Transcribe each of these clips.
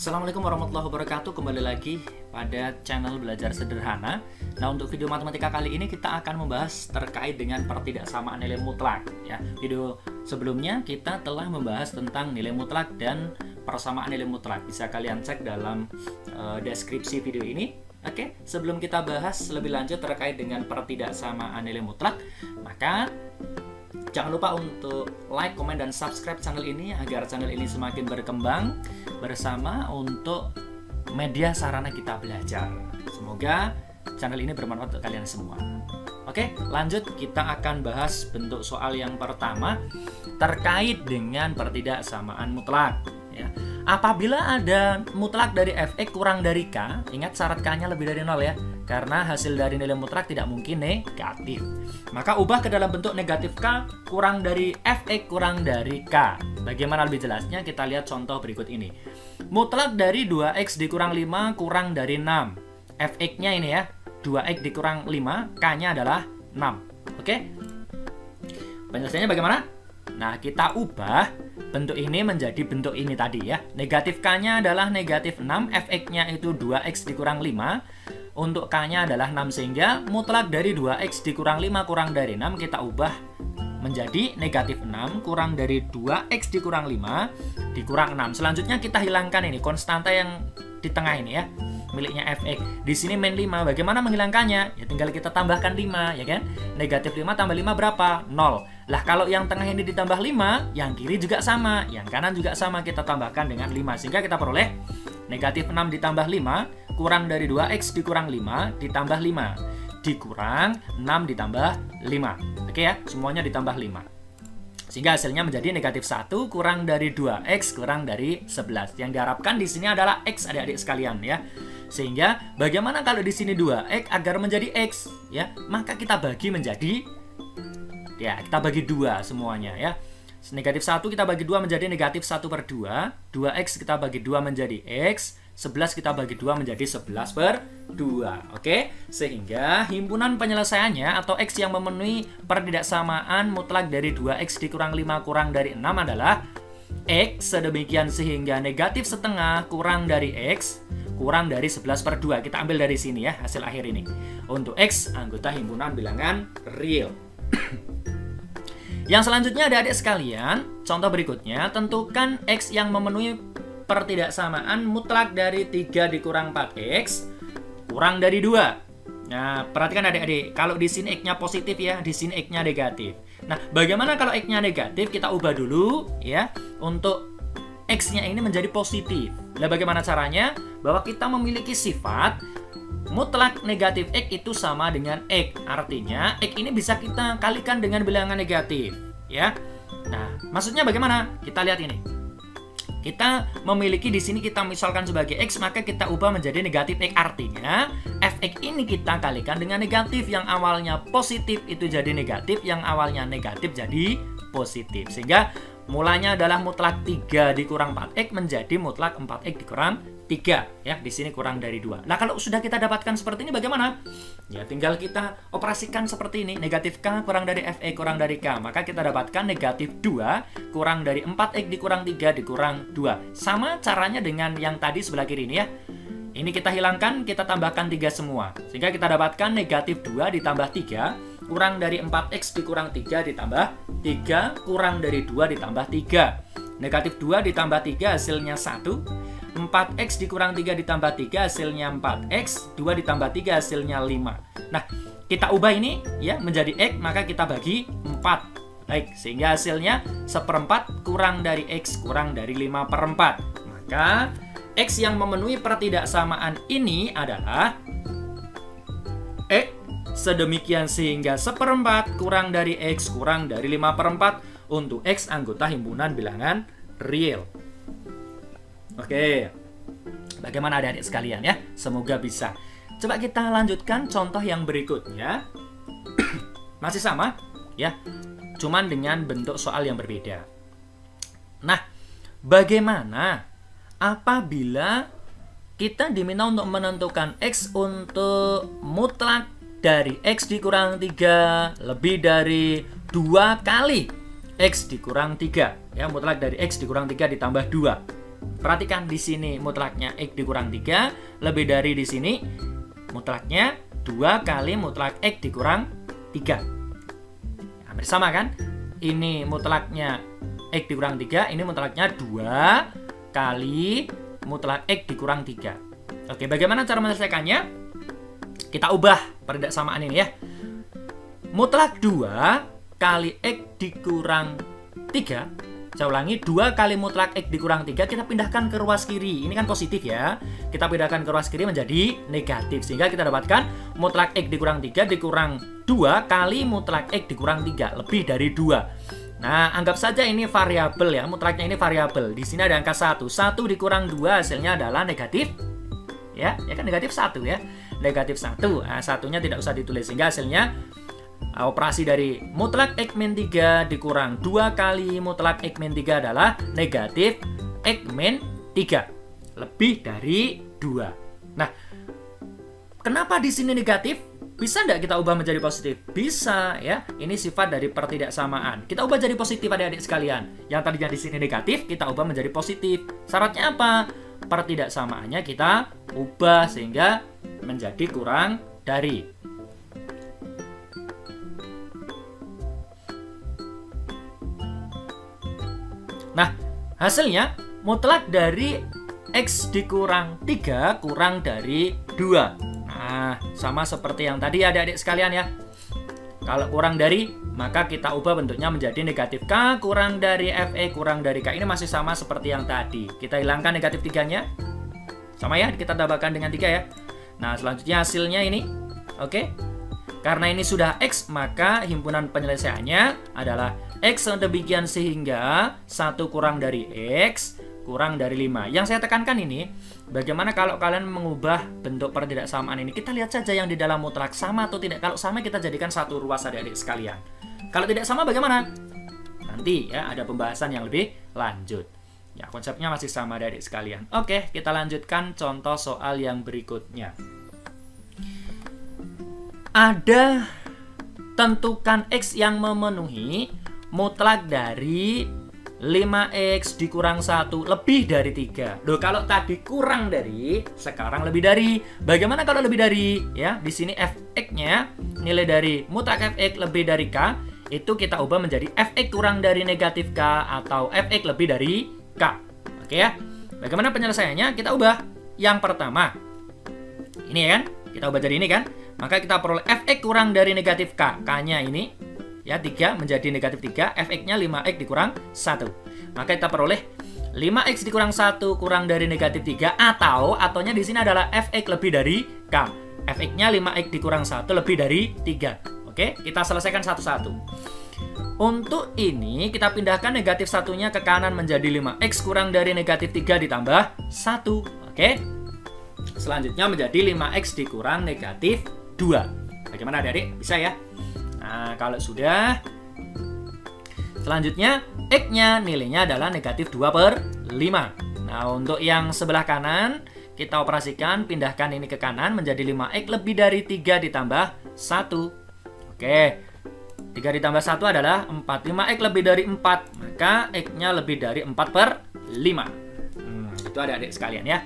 Assalamualaikum warahmatullahi wabarakatuh. Kembali lagi pada channel Belajar Sederhana. Nah, untuk video matematika kali ini kita akan membahas terkait dengan pertidaksamaan nilai mutlak ya. Video sebelumnya kita telah membahas tentang nilai mutlak dan persamaan nilai mutlak. Bisa kalian cek dalam deskripsi video ini. Oke, sebelum kita bahas lebih lanjut terkait dengan pertidaksamaan nilai mutlak, maka jangan lupa untuk like, komen, dan subscribe channel ini agar channel ini semakin berkembang bersama untuk media sarana kita belajar. Semoga channel ini bermanfaat untuk kalian semua. Oke, lanjut kita akan bahas bentuk soal yang pertama terkait dengan pertidaksamaan mutlak. Ya. Apabila ada mutlak dari fx kurang dari k, ingat syarat k-nya lebih dari 0 ya, karena hasil dari nilai mutlak tidak mungkin negatif. Maka ubah ke dalam bentuk negatif k kurang dari fx kurang dari k. Bagaimana lebih jelasnya? Kita lihat contoh berikut ini. Mutlak dari 2x dikurang 5 kurang dari 6. Fx-nya ini ya, 2x dikurang 5, k-nya adalah 6. Oke? Penjelasannya bagaimana? Nah, kita ubah bentuk ini menjadi bentuk ini tadi ya. Negatif k-nya adalah negatif 6, fx-nya itu 2x dikurang 5. Untuk k-nya adalah 6, sehingga mutlak dari 2x dikurang 5 kurang dari 6 kita ubah menjadi negatif 6 kurang dari 2x dikurang 5 dikurang 6. Selanjutnya kita hilangkan ini konstanta yang di tengah ini ya, miliknya fx. Di sini min 5. Bagaimana menghilangkannya? Ya tinggal kita tambahkan 5 ya kan. Negatif 5 tambah 5 berapa? 0. Lah kalau yang tengah ini ditambah 5, yang kiri juga sama, yang kanan juga sama, kita tambahkan dengan 5. Sehingga kita peroleh negatif 6 ditambah 5 kurang dari 2x dikurang 5 ditambah 5 dikurang 6 ditambah 5. Oke ya, semuanya ditambah 5. Sehingga hasilnya menjadi negatif 1 kurang dari 2x kurang dari 11. Yang diharapkan di sini adalah x, adik-adik sekalian ya. Sehingga bagaimana kalau di sini 2x agar menjadi x ya? Maka kita bagi menjadi kita bagi 2 semuanya ya. Negatif 1 kita bagi 2 menjadi negatif 1 per 2. 2x kita bagi 2 menjadi x. 11 kita bagi 2 menjadi 11 per 2. Oke? Sehingga himpunan penyelesaiannya atau x yang memenuhi pertidaksamaan mutlak dari 2x dikurang 5 kurang dari 6 adalah x sedemikian sehingga negatif setengah kurang dari x kurang dari 11 per 2. Kita ambil dari sini ya hasil akhir ini. Untuk x anggota himpunan bilangan real. Yang selanjutnya adik-adik sekalian, contoh berikutnya, tentukan x yang memenuhi pertidaksamaan mutlak dari 3 dikurang 4x kurang dari 2. Nah, perhatikan adik-adik, kalau di sini x-nya positif ya, di sini x-nya negatif. Nah, bagaimana kalau x-nya negatif? Kita ubah dulu ya, untuk x-nya ini menjadi positif. Nah, bagaimana caranya? Bahwa kita memiliki sifat mutlak negatif x itu sama dengan x. Artinya x ini bisa kita kalikan dengan bilangan negatif ya. Nah, maksudnya bagaimana? Kita lihat ini. Kita memiliki di sini kita misalkan sebagai x, maka kita ubah menjadi negatif x. Artinya fx ini kita kalikan dengan negatif, yang awalnya positif itu jadi negatif, yang awalnya negatif jadi positif. Sehingga mulanya adalah mutlak 3 dikurang 4x menjadi mutlak 4x dikurang 3 ya, di sini kurang dari 2. Nah, kalau sudah kita dapatkan seperti ini bagaimana? Ya tinggal kita operasikan seperti ini. Negatif k kurang dari fx kurang dari k, maka kita dapatkan negatif 2 kurang dari 4x dikurang 3 dikurang 2. Sama caranya dengan yang tadi sebelah kiri ini ya. Ini kita hilangkan, kita tambahkan 3 semua. Sehingga kita dapatkan negatif 2 ditambah 3 kurang dari 4x dikurang 3 ditambah 3 kurang dari 2 ditambah 3. Negatif 2 ditambah 3 hasilnya 1. 4x dikurang 3 ditambah 3 hasilnya 4x. 2 ditambah 3 hasilnya 5. Nah, kita ubah ini ya menjadi x, maka kita bagi 4. Baik, sehingga hasilnya 1/4 kurang dari x kurang dari 5/4. Maka x yang memenuhi pertidaksamaan ini adalah x sedemikian sehingga 1/4 kurang dari x kurang dari 5/4 untuk x anggota himpunan bilangan real. Oke, bagaimana adik-adik sekalian ya? Semoga bisa. Coba kita lanjutkan contoh yang berikutnya. Masih sama ya, cuman dengan bentuk soal yang berbeda. Nah, bagaimana apabila kita diminta untuk menentukan x untuk mutlak dari x dikurang 3 lebih dari 2 kali x dikurang 3 ya, mutlak dari x dikurang 3 ditambah 2. Perhatikan di sini mutlaknya X dikurang 3, lebih dari di sini mutlaknya 2 kali mutlak X dikurang 3. Hampir sama kan? Ini mutlaknya X dikurang 3, ini mutlaknya 2 kali mutlak X dikurang 3. Oke, bagaimana cara menyelesaikannya? Kita ubah pertidaksamaan ini ya. Mutlak 2 kali X dikurang 3. Saya ulangi, 2 kali mutlak X dikurang 3 kita pindahkan ke ruas kiri. Ini kan positif ya. Kita pindahkan ke ruas kiri menjadi negatif. Sehingga kita dapatkan mutlak X dikurang 3 dikurang 2 kali mutlak X dikurang 3. Lebih dari 2. Nah, anggap saja ini variabel ya. Mutlaknya ini variabel. Di sini ada angka 1. 1 dikurang 2 hasilnya adalah negatif. Ya kan negatif 1 ya. Negatif 1. Nah, satunya tidak usah ditulis. Sehingga hasilnya operasi dari mutlak X min 3 dikurang 2 kali mutlak X min 3 adalah negatif X min 3. Lebih dari 2. Nah, kenapa di sini negatif? Bisa nggak kita ubah menjadi positif? Bisa ya. Ini sifat dari pertidaksamaan. Kita ubah jadi positif adik-adik sekalian. Yang tadinya di sini negatif, kita ubah menjadi positif. Syaratnya apa? Pertidaksamaannya kita ubah sehingga menjadi kurang dari. Nah, hasilnya mutlak dari X dikurang 3 kurang dari 2. Nah, sama seperti yang tadi adik-adik sekalian ya. Kalau kurang dari, maka kita ubah bentuknya menjadi negatif K kurang dari FE kurang dari K. Ini masih sama seperti yang tadi. Kita hilangkan negatif 3-nya. Sama ya, kita tambahkan dengan 3 ya. Nah, selanjutnya hasilnya ini. Oke. Karena ini sudah X, maka himpunan penyelesaiannya adalah X demikian sehingga 1 kurang dari X kurang dari 5. Yang saya tekankan ini, bagaimana kalau kalian mengubah bentuk pertidaksamaan ini? Kita lihat saja yang di dalam mutlak sama atau tidak. Kalau sama kita jadikan satu ruas adik-adik sekalian. Kalau tidak sama bagaimana? Nanti ya ada pembahasan yang lebih lanjut. Ya, konsepnya masih sama adik-adik sekalian. Oke, kita lanjutkan contoh soal yang berikutnya. Ada tentukan X yang memenuhi mutlak dari 5X dikurang 1 lebih dari 3. Loh, kalau tadi kurang dari, sekarang lebih dari. Bagaimana kalau lebih dari? Ya, di sini Fx-nya nilai dari mutlak Fx lebih dari K, itu kita ubah menjadi Fx kurang dari negatif K atau Fx lebih dari K. Oke ya. Bagaimana penyelesaiannya? Kita ubah. Yang pertama. Ini ya kan? Kita ubah jadi ini kan? Maka kita peroleh Fx kurang dari negatif K. K-nya ini ya 3 menjadi negatif 3, Fx-nya 5x dikurang 1. Maka kita peroleh 5x dikurang 1 kurang dari negatif 3 ataunya di sini adalah Fx lebih dari K. Fx-nya 5x dikurang 1 lebih dari 3. Oke, kita selesaikan satu-satu. Untuk ini kita pindahkan negatif 1-nya ke kanan menjadi 5x kurang dari negatif 3 ditambah 1. Oke. Selanjutnya menjadi 5x dikurang negatif 2. Bagaimana adik-adik? Bisa ya? Nah, kalau sudah, selanjutnya X-nya nilainya adalah negatif 2/5. Nah, untuk yang sebelah kanan, kita operasikan, pindahkan ini ke kanan menjadi 5X lebih dari 3 ditambah 1. Oke, 3 ditambah 1 adalah 4. 5X lebih dari 4, maka X-nya lebih dari 4/5. Itu adik-adik sekalian ya.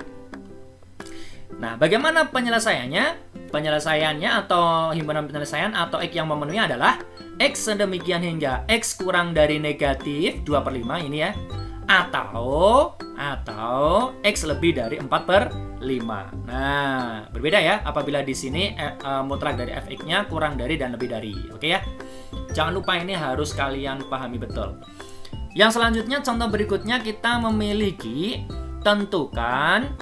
Nah, bagaimana penyelesaiannya? Penyelesaiannya atau himpunan penyelesaian atau X yang memenuhi adalah X sedemikian hingga X kurang dari negatif 2/5 ini ya. Atau X lebih dari 4/5. Nah, berbeda ya apabila di sini mutlak dari Fx-nya kurang dari dan lebih dari. Oke ya. Jangan lupa ini harus kalian pahami betul. Yang selanjutnya contoh berikutnya kita memiliki tentukan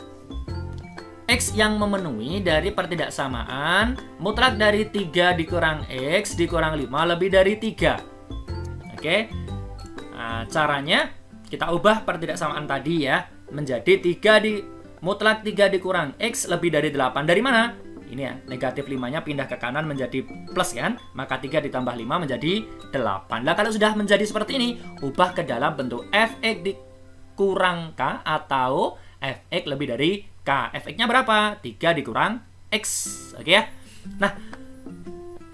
X yang memenuhi dari pertidaksamaan mutlak dari 3 dikurang X dikurang 5 lebih dari 3. Oke. Nah, caranya kita ubah pertidaksamaan tadi ya menjadi mutlak 3 dikurang X lebih dari 8. Dari mana? Ini ya, negatif 5-nya pindah ke kanan menjadi plus kan? Maka 3 ditambah 5 menjadi 8. Nah, kalau sudah menjadi seperti ini, ubah ke dalam bentuk Fx dikurang K atau Fx lebih dari K. Fx-nya berapa? 3 dikurang X. Oke ya. Nah,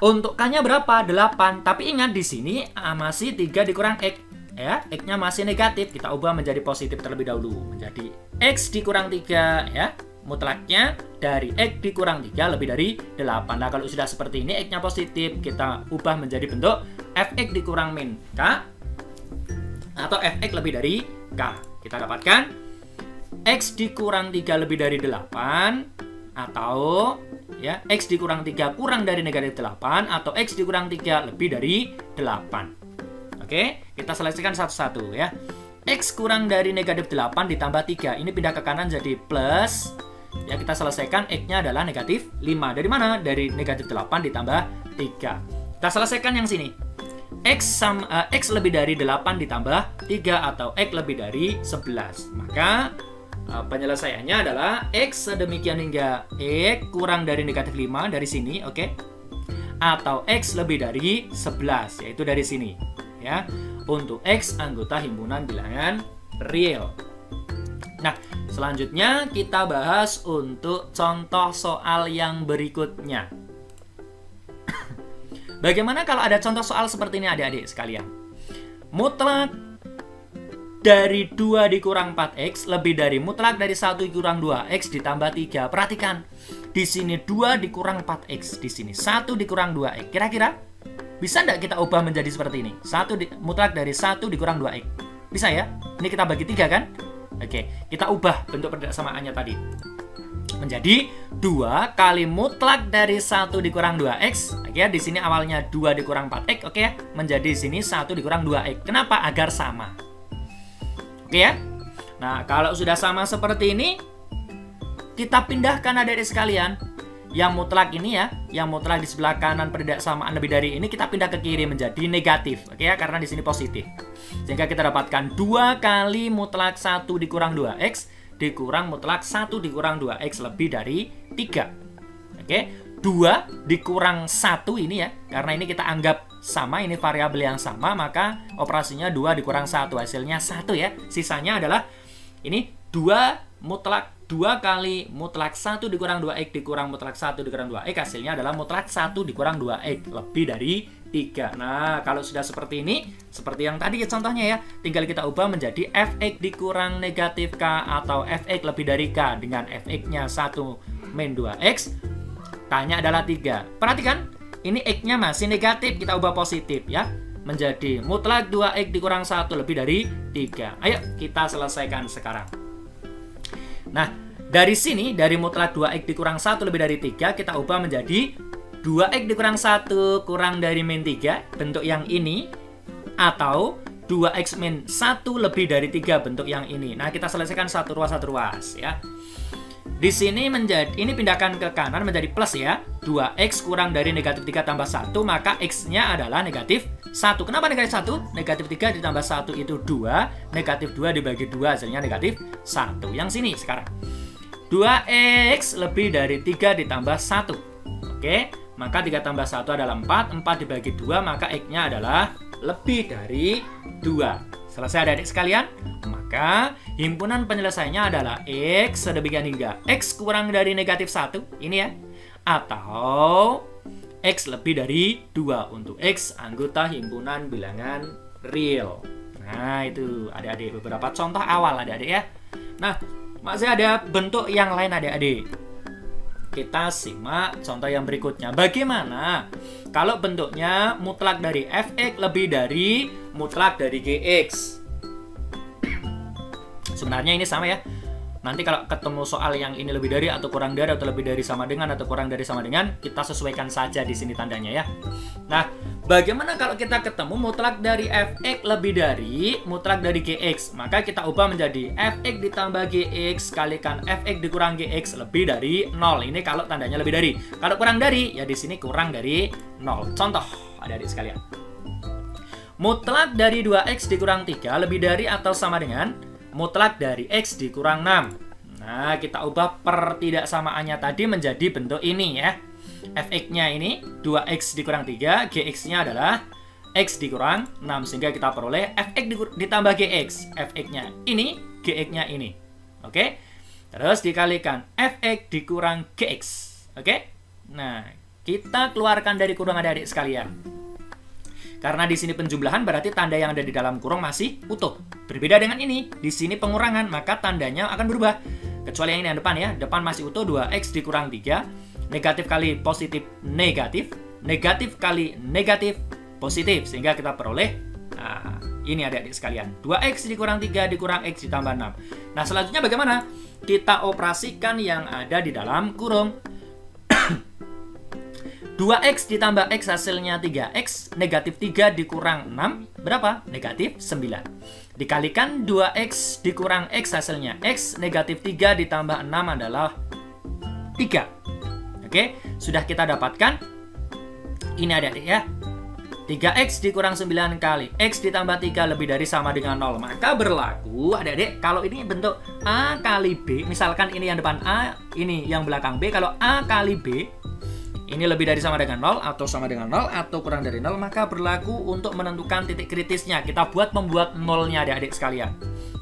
untuk K-nya berapa? 8. Tapi ingat di sini masih 3 dikurang X. ya, X-nya masih negatif, kita ubah menjadi positif terlebih dahulu. Menjadi X dikurang 3 ya. Mutlaknya dari X dikurang 3 lebih dari 8. Nah, kalau sudah seperti ini X-nya positif, kita ubah menjadi bentuk Fx dikurang min K atau Fx lebih dari K. Kita dapatkan X dikurang 3 lebih dari 8 atau ya X dikurang 3 kurang dari negatif 8 atau X dikurang 3 lebih dari 8. Oke, kita selesaikan satu-satu ya. X kurang dari negatif 8 ditambah 3. Ini pindah ke kanan jadi plus. Ya, kita selesaikan X-nya adalah negatif 5. Dari mana? Dari negatif 8 ditambah 3. Kita selesaikan yang sini. X lebih dari 8 ditambah 3 atau X lebih dari 11. Maka penyelesaiannya adalah X sedemikian hingga X kurang dari negatif 5 dari sini, oke? Atau X lebih dari 11, yaitu dari sini. Ya, untuk X anggota himpunan bilangan real. Nah, selanjutnya kita bahas untuk contoh soal yang berikutnya. Bagaimana kalau ada contoh soal seperti ini adik-adik sekalian? Mutlak dari 2 dikurang 4x lebih dari mutlak dari 1 dikurang 2x ditambah 3. Perhatikan, di sini 2 dikurang 4x, di sini 1 dikurang 2x. Kira-kira bisa nggak kita ubah menjadi seperti ini? Mutlak dari 1 dikurang 2x. Bisa ya? Ini kita bagi 3 kan? Oke, kita ubah bentuk persamaannya tadi menjadi 2 kali mutlak dari 1 dikurang 2x. Oke, di sini awalnya 2 dikurang 4x, oke ya? Menjadi sini 1 dikurang 2x. Kenapa? Agar sama. Oke ya? Nah, kalau sudah sama seperti ini, kita pindahkan adik-adik sekalian. Yang mutlak ini ya, yang mutlak di sebelah kanan persamaan lebih dari ini kita pindah ke kiri menjadi negatif. Oke ya, karena di sini positif. Sehingga kita dapatkan 2 kali mutlak 1 dikurang 2x dikurang mutlak 1 dikurang 2x lebih dari 3. Oke, 2 dikurang 1 ini ya, karena ini kita anggap sama, ini variabel yang sama, maka operasinya 2 dikurang 1, hasilnya 1 ya. Sisanya adalah ini 2 kali mutlak 1 dikurang 2x dikurang mutlak 1 dikurang 2x, hasilnya adalah mutlak 1 dikurang 2x lebih dari 3. Nah, kalau sudah seperti ini, seperti yang tadi contohnya ya, tinggal kita ubah menjadi Fx dikurang negatif K atau Fx lebih dari K dengan Fx-nya 1 min 2x, K-nya adalah 3. Perhatikan, ini X-nya masih negatif, kita ubah positif ya, menjadi mutlak 2x dikurang 1 lebih dari 3. Ayo, kita selesaikan sekarang. Nah, dari sini, dari mutlak 2x dikurang 1 lebih dari 3, kita ubah menjadi 2x dikurang 1 kurang dari min 3, bentuk yang ini, atau 2x min 1 lebih dari 3, bentuk yang ini. Nah, kita selesaikan satu ruas ya. Di sini ini pindahkan ke kanan menjadi plus ya. 2x kurang dari negatif 3 tambah 1, maka x-nya adalah negatif 1. Kenapa negatif 1? Negatif 3 ditambah 1 itu 2, negatif 2 dibagi 2 hasilnya negatif 1. Yang sini sekarang. 2x lebih dari 3 ditambah 1. Oke, maka 3 tambah 1 adalah 4, 4 dibagi 2, maka x-nya adalah lebih dari 2. Selesai adik-adik sekalian? Maka himpunan penyelesaiannya adalah X sedemikian hingga X kurang dari negatif 1, ini ya, atau X lebih dari 2 untuk X anggota himpunan bilangan real. Nah, itu adik-adik beberapa contoh awal adik-adik ya. Nah, masih ada bentuk yang lain adik-adik. Kita simak contoh yang berikutnya. Bagaimana kalau bentuknya mutlak dari Fx lebih dari mutlak dari Gx? Sebenarnya ini sama ya. Nanti kalau ketemu soal yang ini lebih dari atau kurang dari atau lebih dari sama dengan atau kurang dari sama dengan, kita sesuaikan saja di sini tandanya ya. Nah, bagaimana kalau kita ketemu mutlak dari Fx lebih dari mutlak dari Gx? Maka kita ubah menjadi Fx ditambah Gx kalikan Fx dikurang Gx lebih dari 0. Ini kalau tandanya lebih dari. Kalau kurang dari, ya di sini kurang dari 0. Contoh, adik-adik sekalian. Mutlak dari 2x dikurang 3 lebih dari atau sama dengan mutlak dari x dikurang 6. Nah, kita ubah pertidaksamaannya tadi menjadi bentuk ini ya. Fx-nya ini 2x dikurang 3, gx-nya adalah x dikurang 6. Sehingga kita peroleh fx ditambah gx. Fx-nya ini, gx-nya ini. Oke? Terus dikalikan fx dikurang gx. Oke? Nah, kita keluarkan dari kurung adik-adik sekalian. Karena di sini penjumlahan berarti tanda yang ada di dalam kurung masih utuh. Berbeda dengan ini, di sini pengurangan, maka tandanya akan berubah. Kecuali yang ini yang depan ya, depan masih utuh 2x dikurang 3, negatif kali positif negatif, negatif kali negatif positif, sehingga kita peroleh, nah ini adik-adik sekalian, 2x dikurang 3 dikurang x ditambah 6. Nah selanjutnya bagaimana? Kita operasikan yang ada di dalam kurung. 2x ditambah x hasilnya 3x, negatif 3 dikurang 6, berapa? Negatif 9. Dikalikan 2x dikurang x hasilnya x, negatif 3 ditambah 6 adalah 3. Oke, sudah kita dapatkan. Ini adik-adik ya. 3x dikurang 9 kali x ditambah 3 lebih dari sama dengan 0. Maka berlaku adik-adik kalau ini bentuk A kali B, misalkan ini yang depan A, ini yang belakang B. Kalau A kali B ini lebih dari sama dengan 0 atau sama dengan 0 atau kurang dari 0, maka berlaku untuk menentukan titik kritisnya. Kita membuat nolnya adik-adik sekalian.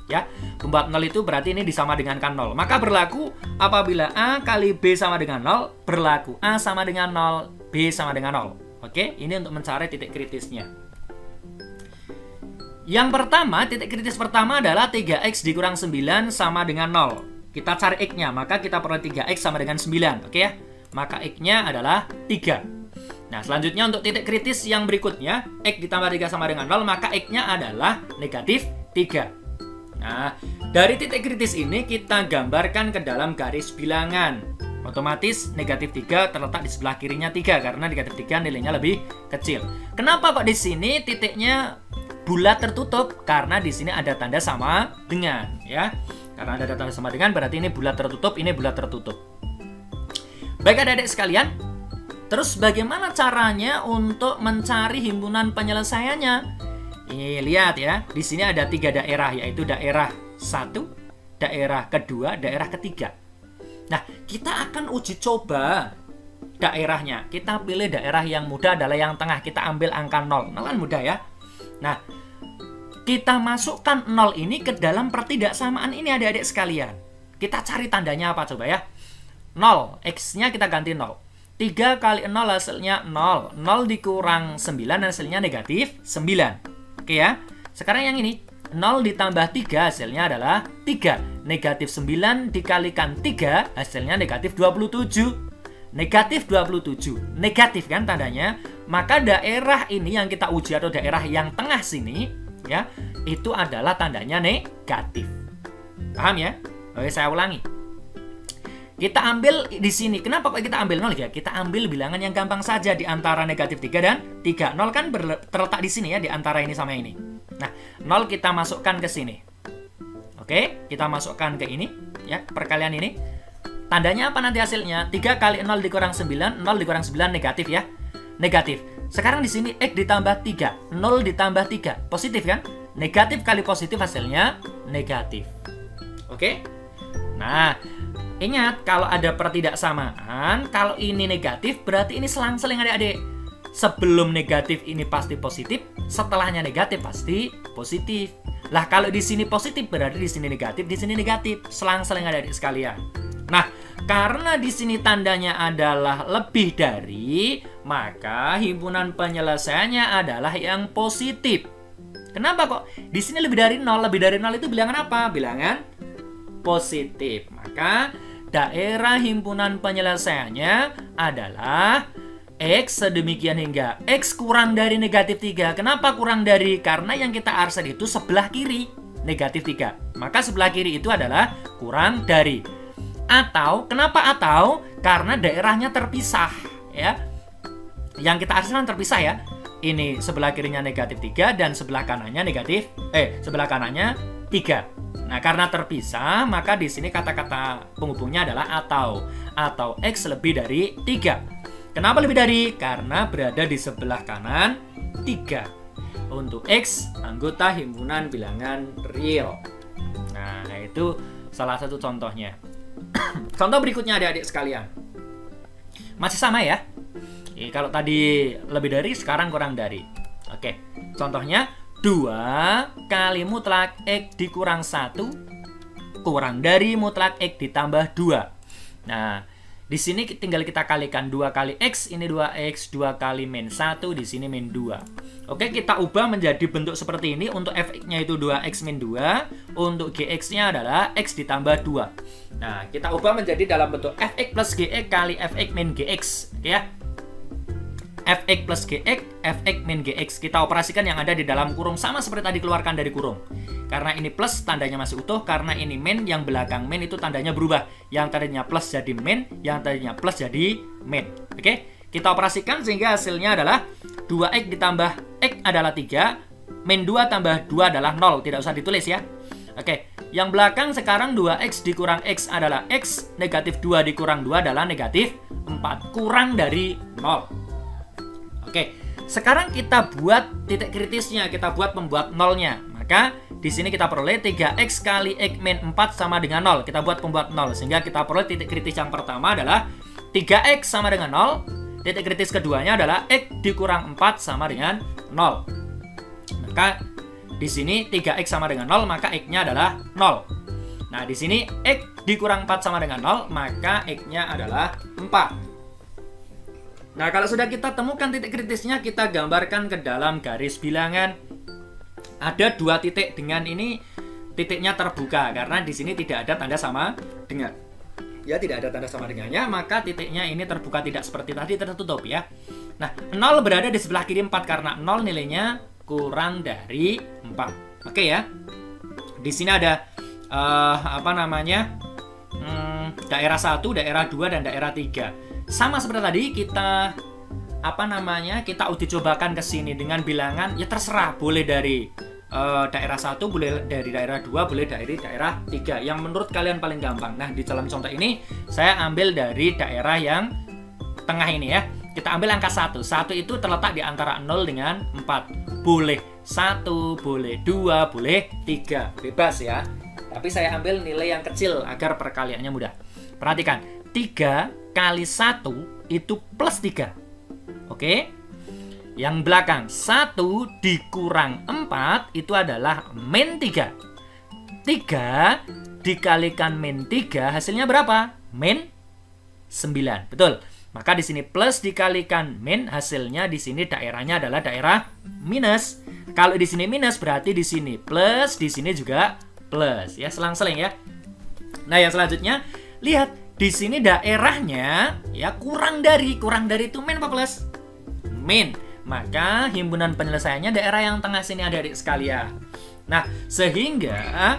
Ya, membuat 0 itu berarti ini disama dengankan 0. Maka berlaku apabila A kali B sama dengan 0, berlaku A sama dengan 0, B sama dengan 0. Oke, ini untuk mencari titik kritisnya. Yang pertama, titik kritis pertama adalah 3x dikurang 9 sama dengan 0. Kita cari x-nya, maka kita peroleh 3x sama dengan 9. Oke ya? Maka x-nya adalah 3. Nah, selanjutnya untuk titik kritis yang berikutnya, x ditambah 3 sama dengan 0, maka x-nya adalah negatif 3. Nah, dari titik kritis ini kita gambarkan ke dalam garis bilangan. Otomatis negatif 3 terletak di sebelah kirinya 3, karena negatif 3 nilainya lebih kecil. Kenapa kok di sini titiknya bulat tertutup? Karena di sini ada tanda sama dengan, ya. Karena ada tanda sama dengan berarti ini bulat tertutup, ini bulat tertutup. Baik adik-adik sekalian, terus bagaimana caranya untuk mencari himpunan penyelesaiannya? Ini lihat ya, di sini ada 3 daerah, yaitu daerah 1, daerah kedua, daerah ketiga. Nah, kita akan uji coba daerahnya. Kita pilih daerah yang mudah adalah yang tengah, kita ambil angka 0. 0 kan mudah ya. Nah, kita masukkan 0 ini ke dalam pertidaksamaan ini adik-adik sekalian. Kita cari tandanya apa coba ya? 0, x-nya kita ganti 0. 3 kali 0 hasilnya 0. 0 dikurang 9 hasilnya negatif 9. Oke ya. Sekarang yang ini, 0 ditambah 3 hasilnya adalah 3. Negatif 9 dikalikan 3 hasilnya negatif 27. Negatif 27. Negatif kan tandanya? Maka daerah ini yang kita uji atau daerah yang tengah sini, ya, itu adalah tandanya negatif. Paham ya? Oke, saya ulangi. Kita ambil di sini. Kenapa kok kita ambil 0 ya? Kita ambil bilangan yang gampang saja di antara negatif 3 dan 3. 0 kan terletak di sini ya, di antara ini sama ini. Nah, 0 kita masukkan ke sini. Oke, kita masukkan ke ini ya, perkalian ini. Tandanya apa nanti hasilnya? 3 kali 0 dikurang 9, 0 dikurang 9 negatif ya. Negatif. Sekarang di sini x ditambah 3, 0 ditambah 3. Positif kan? Negatif kali positif hasilnya negatif. Oke? Nah, ingat, kalau ada pertidaksamaan, kalau ini negatif, berarti ini selang-seling adik-adik. Sebelum negatif ini pasti positif, setelahnya negatif pasti positif. Lah, kalau di sini positif, berarti di sini negatif, di sini negatif. Selang-seling adik-adik sekalian. Nah, karena di sini tandanya adalah lebih dari, maka himpunan penyelesaiannya adalah yang positif. Kenapa kok? Di sini lebih dari 0. Lebih dari 0 itu bilangan apa? Bilangan positif. Maka daerah himpunan penyelesaiannya adalah x sedemikian hingga x kurang dari negatif 3. Kenapa kurang dari? Karena yang kita arsen itu sebelah kiri, negatif 3. Maka sebelah kiri itu adalah kurang dari. Atau, kenapa atau? Karena daerahnya terpisah ya. Yang kita arsen terpisah ya. Ini sebelah kirinya negatif 3 dan sebelah kanannya sebelah kanannya 3. Nah, karena terpisah, maka di sini kata-kata penghubungnya adalah atau x lebih dari 3. Kenapa lebih dari? Karena berada di sebelah kanan 3. Untuk x, anggota himpunan bilangan real. Nah, itu salah satu contohnya. Contoh berikutnya adik-adik sekalian. Masih sama ya. Kalau tadi lebih dari, sekarang kurang dari. Oke, contohnya 2 kali mutlak x dikurang 1 kurang dari mutlak x ditambah 2. Nah, di sini tinggal kita kalikan 2 kali x, ini 2x, 2 kali min 1, di sini min 2. Oke, kita ubah menjadi bentuk seperti ini. Untuk fx-nya itu 2x min 2. Untuk gx-nya adalah x ditambah 2. Nah, kita ubah menjadi dalam bentuk fx plus gx kali fx min gx. Oke ya. Fx plus gx, fx min gx. Kita operasikan yang ada di dalam kurung sama seperti tadi keluarkan dari kurung. Karena ini plus, tandanya masih utuh. Karena ini min, yang belakang min itu tandanya berubah. Yang tadinya plus jadi min, yang tadinya plus jadi min. Oke, kita operasikan sehingga hasilnya adalah 2x ditambah x adalah 3, min 2 tambah 2 adalah 0. Tidak usah ditulis ya. Oke, yang belakang sekarang 2x dikurang x adalah x, negatif 2 dikurang 2 adalah negatif 4, kurang dari 0. Oke, sekarang kita buat titik kritisnya, kita buat pembuat nolnya. Maka di sini kita peroleh 3x kali x min 4 sama dengan 0. Kita buat pembuat 0, sehingga kita peroleh titik kritis yang pertama adalah 3x sama dengan 0. Titik kritis keduanya adalah x dikurang 4 sama dengan 0. Maka di sini 3x sama dengan 0, maka x-nya adalah 0. Nah, di sini x dikurang 4 sama dengan 0, maka x-nya adalah 4. Nah, kalau sudah kita temukan titik kritisnya, kita gambarkan ke dalam garis bilangan. Ada 2 titik dengan ini titiknya terbuka karena di sini tidak ada tanda sama dengan. Ya, tidak ada tanda sama dengannya, maka titiknya ini terbuka, tidak seperti tadi tertutup ya. Nah, 0 berada di sebelah kiri 4 karena 0 nilainya kurang dari 4. Oke ya. Di sini ada daerah 1, daerah 2 dan daerah 3. Sama seperti tadi kita kita uji cobakan ke sini dengan bilangan ya terserah, boleh dari daerah 1, boleh dari daerah 2, boleh dari daerah 3 yang menurut kalian paling gampang. Nah, di dalam contoh ini saya ambil dari daerah yang tengah ini ya. Kita ambil angka 1. 1 itu terletak di antara 0 dengan 4. Boleh 1, boleh 2, boleh 3. Bebas ya. Tapi saya ambil nilai yang kecil agar perkaliannya mudah. Perhatikan, 3 kali 1 itu plus 3. Oke? Yang belakang 1 dikurang 4 itu adalah min 3. 3 dikalikan min 3 hasilnya berapa? Min 9. Betul. Maka di sini plus dikalikan min, hasilnya di sini daerahnya adalah daerah minus. Kalau di sini minus berarti di sini plus, di sini juga plus ya, selang-seling ya. Nah, yang selanjutnya lihat di sini daerahnya ya kurang dari itu min apa plus? Min. Maka himpunan penyelesaiannya daerah yang tengah sini adik-adik sekalian. Nah, sehingga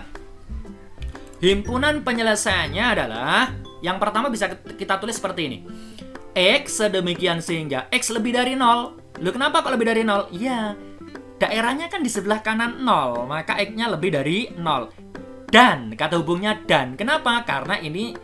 himpunan penyelesaiannya adalah yang pertama bisa kita tulis seperti ini. X sedemikian sehingga X lebih dari 0. Loh, kenapa kok lebih dari 0? Iya, daerahnya kan di sebelah kanan 0, maka X-nya lebih dari 0. Dan, kata hubungnya dan. Kenapa? Karena ini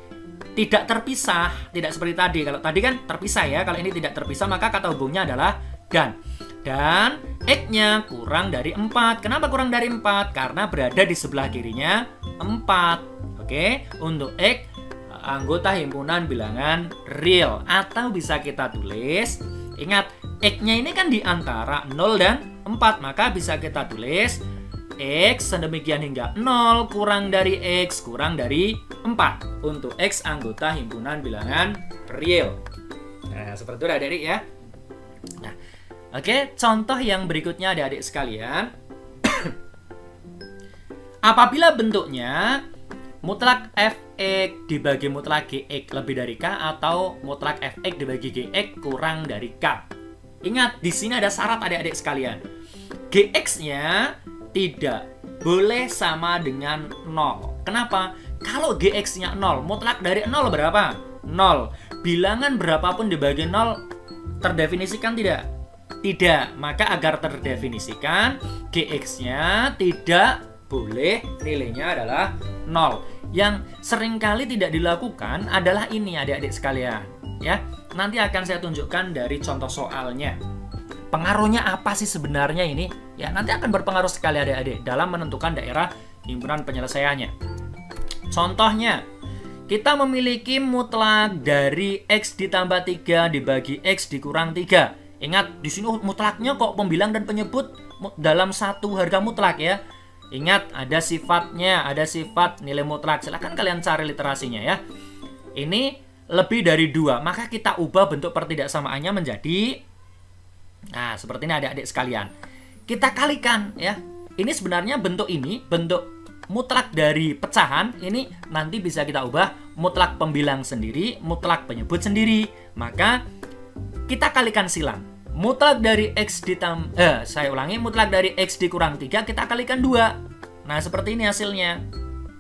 tidak terpisah, tidak seperti tadi. Kalau tadi kan terpisah ya, kalau ini tidak terpisah maka kata hubungnya adalah dan. Dan X-nya kurang dari 4. Kenapa kurang dari 4? Karena berada di sebelah kirinya 4. Oke, untuk X anggota himpunan bilangan real. Atau bisa kita tulis, ingat X-nya ini kan di antara 0 dan 4, maka bisa kita tulis X sedemikian hingga 0 kurang dari X kurang dari 4 untuk X anggota himpunan bilangan real. Nah, seperti itu adik-adik ya. Nah, oke, contoh yang berikutnya adik-adik sekalian. Apabila bentuknya mutlak fx dibagi mutlak gx lebih dari k atau mutlak fx dibagi gx kurang dari k. Ingat, di sini ada syarat adik-adik sekalian. Gx-nya tidak boleh sama dengan 0. Kenapa? Kalau gx-nya 0, mutlak dari 0 berapa? 0. Bilangan berapapun dibagi 0 terdefinisikan tidak? Tidak. Maka agar terdefinisikan, gx-nya tidak boleh nilainya adalah 0. Yang seringkali tidak dilakukan adalah ini adik-adik sekalian ya. Nanti akan saya tunjukkan dari contoh soalnya. Pengaruhnya apa sih sebenarnya ini? Ya, nanti akan berpengaruh sekali adik-adik dalam menentukan daerah himpunan penyelesaiannya. Contohnya, kita memiliki mutlak dari X ditambah 3 dibagi X dikurang 3. Ingat, di sini mutlaknya kok pembilang dan penyebut dalam satu harga mutlak ya. Ingat, ada sifatnya, ada sifat nilai mutlak. Silahkan kalian cari literasinya ya. Ini lebih dari 2, maka kita ubah bentuk pertidaksamaannya menjadi, nah, seperti ini adik-adik sekalian. kita kalikan ya. Ini sebenarnya bentuk mutlak dari pecahan ini nanti bisa kita ubah mutlak pembilang sendiri, mutlak penyebut sendiri. Maka kita kalikan silang. Mutlak dari X mutlak dari X dikurang 3 kita kalikan 2. Nah, seperti ini hasilnya.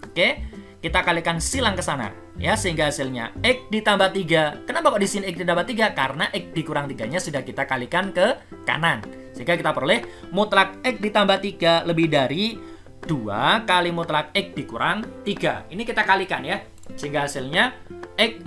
Oke, kita kalikan silang ke sana ya, sehingga hasilnya X ditambah 3. Kenapa kok di sini X ditambah 3? Karena X dikurang 3-nya sudah kita kalikan ke kanan. Sehingga kita peroleh mutlak X ditambah 3 lebih dari 2 kali mutlak X dikurang 3. Ini kita kalikan ya. Sehingga hasilnya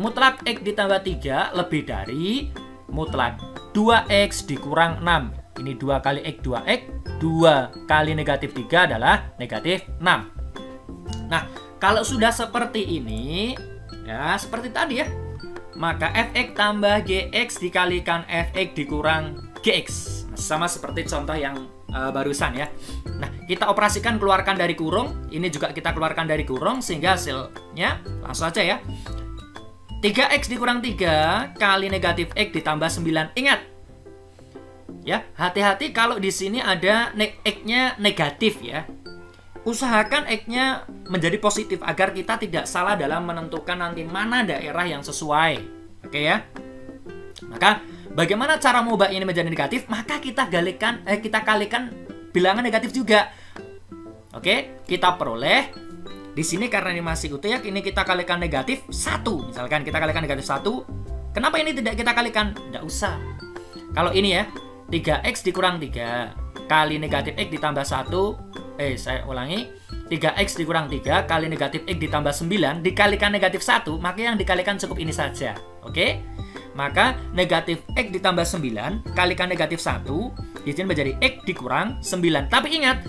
mutlak X ditambah 3 lebih dari mutlak 2X dikurang 6. Ini 2 kali X 2X. 2 kali negatif 3 adalah negatif 6. Nah, kalau sudah seperti ini, ya seperti tadi ya, maka fx tambah gx dikalikan fx dikurang gx. Sama seperti contoh yang barusan ya. Nah, kita operasikan keluarkan dari kurung. Ini juga kita keluarkan dari kurung, sehingga hasilnya langsung aja ya. 3x dikurang 3 kali negatif x ditambah 9. Ingat ya, hati-hati kalau di sini ada x-nya negatif ya. Usahakan x-nya menjadi positif agar kita tidak salah dalam menentukan nanti mana daerah yang sesuai. Oke ya. Maka bagaimana cara mengubah ini menjadi negatif? Maka kita kalikan bilangan negatif juga. Oke, kita peroleh di sini karena ini masih utuh ya, ini kita kalikan negatif 1. Misalkan kita kalikan negatif 1. Kenapa ini tidak kita kalikan? Tidak usah. Kalau ini ya, 3x dikurang 3 kali negatif x ditambah 1. Saya ulangi. 3x dikurang 3 kali negatif x ditambah 9 dikalikan negatif 1, maka yang dikalikan cukup ini saja. Oke? Maka negatif x ditambah 9 kalikan negatif 1 di sini menjadi x dikurang 9. Tapi ingat,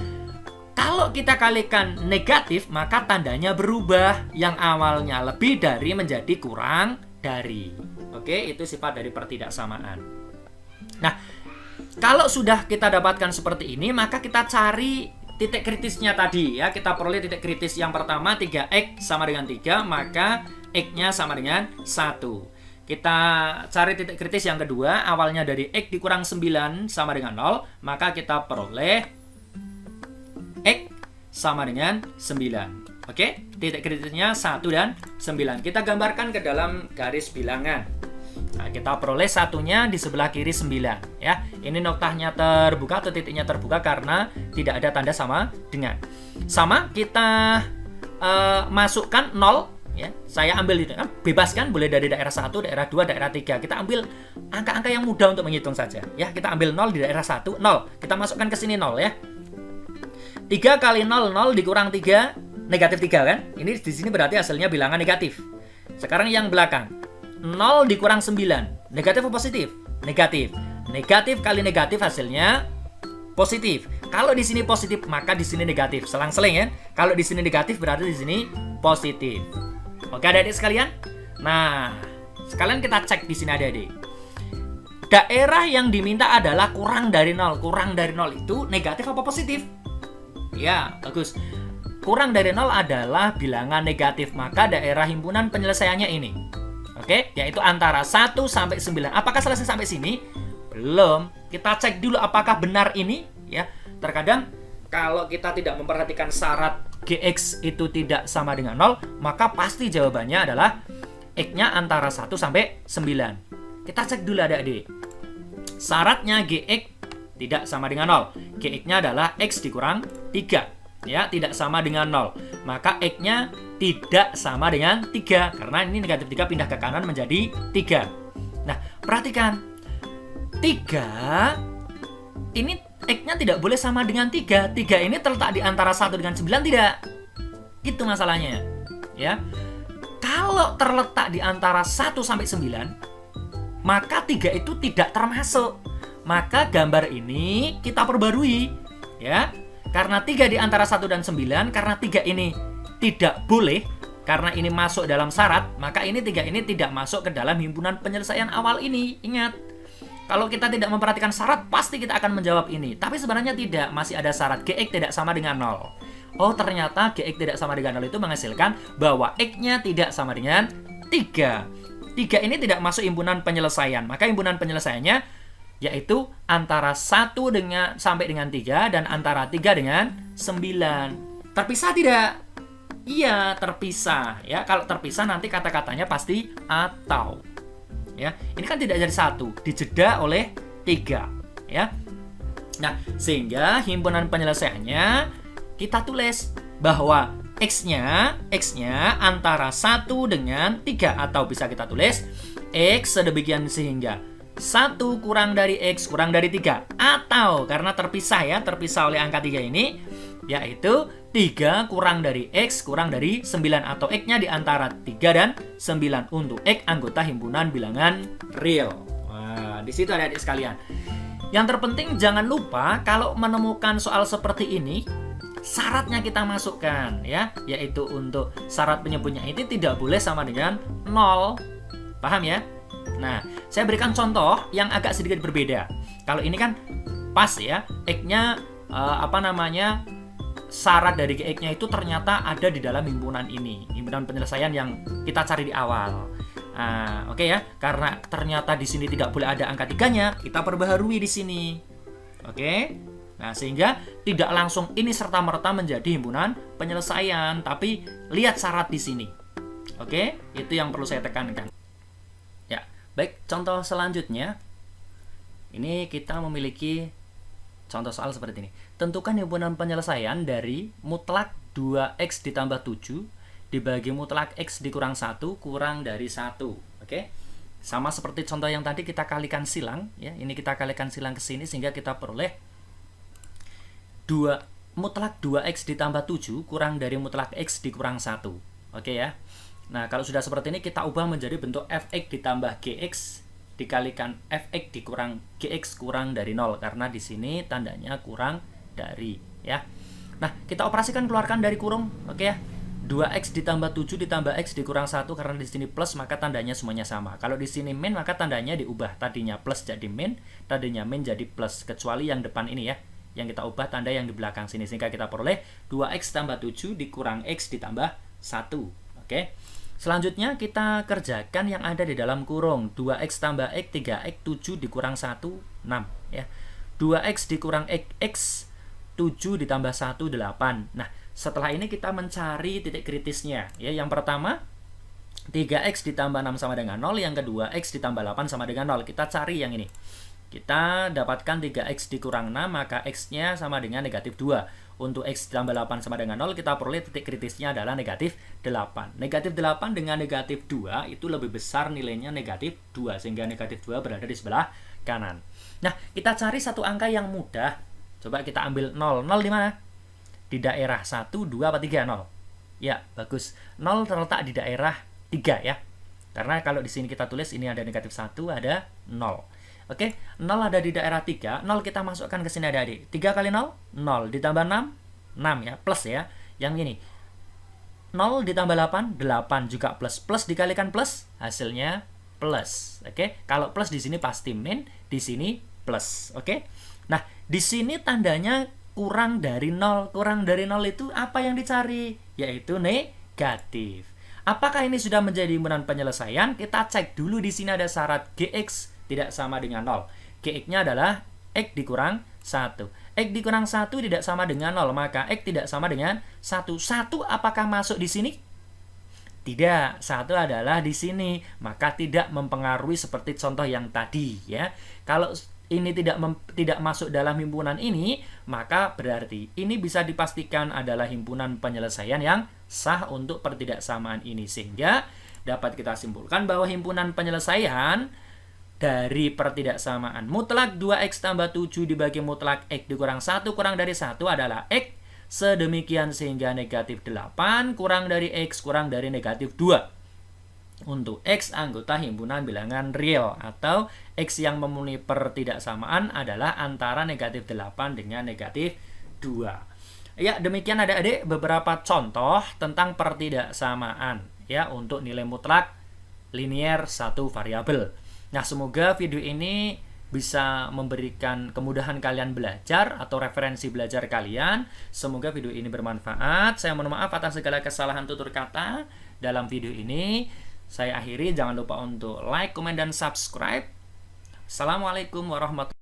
kalau kita kalikan negatif maka tandanya berubah, yang awalnya lebih dari menjadi kurang dari. Oke, itu sifat dari pertidaksamaan. Nah, kalau sudah kita dapatkan seperti ini, maka kita cari titik kritisnya tadi ya. Kita peroleh titik kritis yang pertama 3x sama dengan 3, maka x-nya sama dengan 1. Kita cari titik kritis yang kedua, awalnya dari x dikurang 9 sama dengan 0, maka kita peroleh x sama dengan 9. Oke, titik kritisnya 1 dan 9. Kita gambarkan ke dalam garis bilangan. Nah, kita peroleh satunya di sebelah kiri 9 ya. Ini noktahnya terbuka atau titiknya terbuka karena tidak ada tanda sama dengan. Sama, kita masukkan 0 ya. Saya ambil itu kan, bebas kan, boleh dari daerah 1, daerah 2, daerah 3. Kita ambil angka-angka yang mudah untuk menghitung saja ya. Kita ambil 0 di daerah 1, 0. Kita masukkan ke sini 0 ya. 3 kali 0, 0 dikurang 3, negatif 3 kan? Ini di sini berarti hasilnya bilangan negatif. Sekarang yang belakang. 0 dikurang 9, negatif atau positif? Negatif. Negatif kali negatif hasilnya positif. Kalau di sini positif, maka di sini negatif. Selang-seling ya. Kalau di sini negatif, berarti di sini positif. Oke, adik-adik sekalian. Nah, sekalian kita cek di sini adik-adik. Daerah yang diminta adalah kurang dari 0. Kurang dari 0 itu negatif apa positif? Ya, bagus. Kurang dari 0 adalah bilangan negatif, maka daerah himpunan penyelesaiannya ini. Oke, yaitu antara 1 sampai 9. Apakah selesai sampai sini? Belum. Kita cek dulu apakah benar ini ya. Terkadang kalau kita tidak memperhatikan syarat gx itu tidak sama dengan 0, maka pasti jawabannya adalah x-nya antara 1 sampai 9. Kita cek dulu adik-adik. Syaratnya gx tidak sama dengan 0. Gx-nya adalah x dikurang 3. Ya, tidak sama dengan 0. Maka x-nya tidak sama dengan 3. Karena ini negatif 3 pindah ke kanan menjadi 3. Nah, perhatikan. 3 ini x-nya tidak boleh sama dengan 3. 3 ini terletak di antara 1 dengan 9 tidak. Itu masalahnya. Ya. Kalau terletak di antara 1 sampai 9, maka 3 itu tidak termasuk. Maka gambar ini kita perbarui, ya. Karena 3 di antara 1 dan 9, karena 3 ini tidak boleh, karena ini masuk dalam syarat, maka ini 3 ini tidak masuk ke dalam himpunan penyelesaian awal ini. Ingat, kalau kita tidak memperhatikan syarat, pasti kita akan menjawab ini. Tapi sebenarnya tidak, masih ada syarat gx tidak sama dengan 0. Oh, ternyata gx tidak sama dengan 0 itu menghasilkan bahwa x-nya tidak sama dengan 3. 3 ini tidak masuk himpunan penyelesaian, maka himpunan penyelesaiannya yaitu antara 1 sampai dengan 3 dan antara 3 dengan 9. Terpisah tidak? Iya, terpisah ya. Kalau terpisah nanti kata-katanya pasti atau. Ya, ini kan tidak jadi 1, dijeda oleh 3 ya. Nah, sehingga himpunan penyelesaiannya kita tulis bahwa X-nya antara 1 dengan 3, atau bisa kita tulis X sedemikian sehingga 1 kurang dari X kurang dari 3, atau karena terpisah ya, terpisah oleh angka 3 ini, yaitu 3 kurang dari X kurang dari 9, atau X-nya di antara 3 dan 9 untuk X anggota himpunan bilangan real. Wah, di situ adik-adik sekalian. Yang terpenting jangan lupa kalau menemukan soal seperti ini, syaratnya kita masukkan ya, yaitu untuk syarat penyebutnya ini tidak boleh sama dengan 0. Paham ya? Nah, saya berikan contoh yang agak sedikit berbeda. Kalau ini kan pas ya, X-nya syarat dari X-nya itu ternyata ada di dalam himpunan ini, himpunan penyelesaian yang kita cari di awal. Nah, oke ya, karena ternyata di sini tidak boleh ada angka 3-nya, kita perbaharui di sini. Oke? Nah, sehingga tidak langsung ini serta-merta menjadi himpunan penyelesaian, tapi lihat syarat di sini. Oke? Itu yang perlu saya tekankan. Ya, baik, contoh selanjutnya. Ini kita memiliki contoh soal seperti ini. Tentukan himpunan penyelesaian dari mutlak 2x ditambah 7 dibagi mutlak x dikurang 1 kurang dari 1. Oke? Sama seperti contoh yang tadi, kita kalikan silang ya. Ini kita kalikan silang ke sini sehingga kita peroleh mutlak 2x ditambah 7 kurang dari mutlak x dikurang 1. Oke ya. Nah, kalau sudah seperti ini kita ubah menjadi bentuk fx ditambah gx dikalikan fx dikurang gx kurang dari 0, karena di sini tandanya kurang dari ya. Nah, kita operasikan keluarkan dari kurung. Oke ya. 2x ditambah 7 ditambah x dikurang 1, karena di sini plus maka tandanya semuanya sama. Kalau di sini min maka tandanya diubah, tadinya plus jadi min, tadinya min jadi plus, kecuali yang depan ini ya, yang kita ubah tanda yang di belakang sini, sehingga kita peroleh 2x tambah 7 dikurang x ditambah 1. Oke. Selanjutnya kita kerjakan yang ada di dalam kurung. 2x tambah x 3x 7 dikurang 1 6 ya. 2x dikurang x 7 ditambah 1 8. Nah, setelah ini kita mencari titik kritisnya ya. Yang pertama 3x ditambah 6 sama dengan 0, yang kedua x ditambah 8 sama dengan 0. Kita cari yang ini. Kita dapatkan 3x dikurang 6, maka x-nya sama dengan negatif 2. Untuk x ditambah 8 sama dengan 0, kita peroleh titik kritisnya adalah negatif 8. Negatif 8 dengan negatif 2 itu lebih besar nilainya negatif 2, sehingga negatif 2 berada di sebelah kanan. Nah, kita cari satu angka yang mudah. Coba kita ambil 0. 0 di mana? Di daerah 1, 2, apa 3? 0. Ya, bagus. 0 terletak di daerah 3 ya. Karena kalau di sini kita tulis ini ada negatif 1, ada 0. Oke, 0 ada di daerah 3, 0 kita masukkan ke sini adik-adik. 3 kali 0, 0 ditambah 6, 6 ya, plus ya. Yang ini, 0 ditambah 8, 8 juga plus. Plus dikalikan plus, hasilnya plus. Oke, kalau plus di sini pasti min, di sini plus. Oke, nah di sini tandanya kurang dari 0. Kurang dari 0 itu apa yang dicari? Yaitu negatif. Apakah ini sudah menjadi himpunan penyelesaian? Kita cek dulu, di sini ada syarat gx tidak sama dengan 0. Gx-nya adalah x dikurang 1. X dikurang 1 tidak sama dengan 0, maka x tidak sama dengan 1. 1 apakah masuk di sini? Tidak, 1 adalah di sini, maka tidak mempengaruhi seperti contoh yang tadi ya. Kalau ini tidak masuk dalam himpunan ini, maka berarti ini bisa dipastikan adalah himpunan penyelesaian yang sah untuk pertidaksamaan ini, sehingga dapat kita simpulkan bahwa himpunan penyelesaian dari pertidaksamaan mutlak 2x tambah 7 dibagi mutlak x dikurang 1 kurang dari 1 adalah x sedemikian sehingga negatif 8 kurang dari x kurang dari negatif 2 untuk x anggota himpunan bilangan real, atau x yang memenuhi pertidaksamaan adalah antara negatif 8 dengan negatif 2. Ya, demikian adik-adik beberapa contoh tentang pertidaksamaan ya untuk nilai mutlak linier satu variabel. Nah, semoga video ini bisa memberikan kemudahan kalian belajar atau referensi belajar kalian. Semoga video ini bermanfaat. Saya mohon maaf atas segala kesalahan tutur kata dalam video ini. Saya akhiri, jangan lupa untuk like, komen, dan subscribe. Assalamualaikum warahmatullahi wabarakatuh.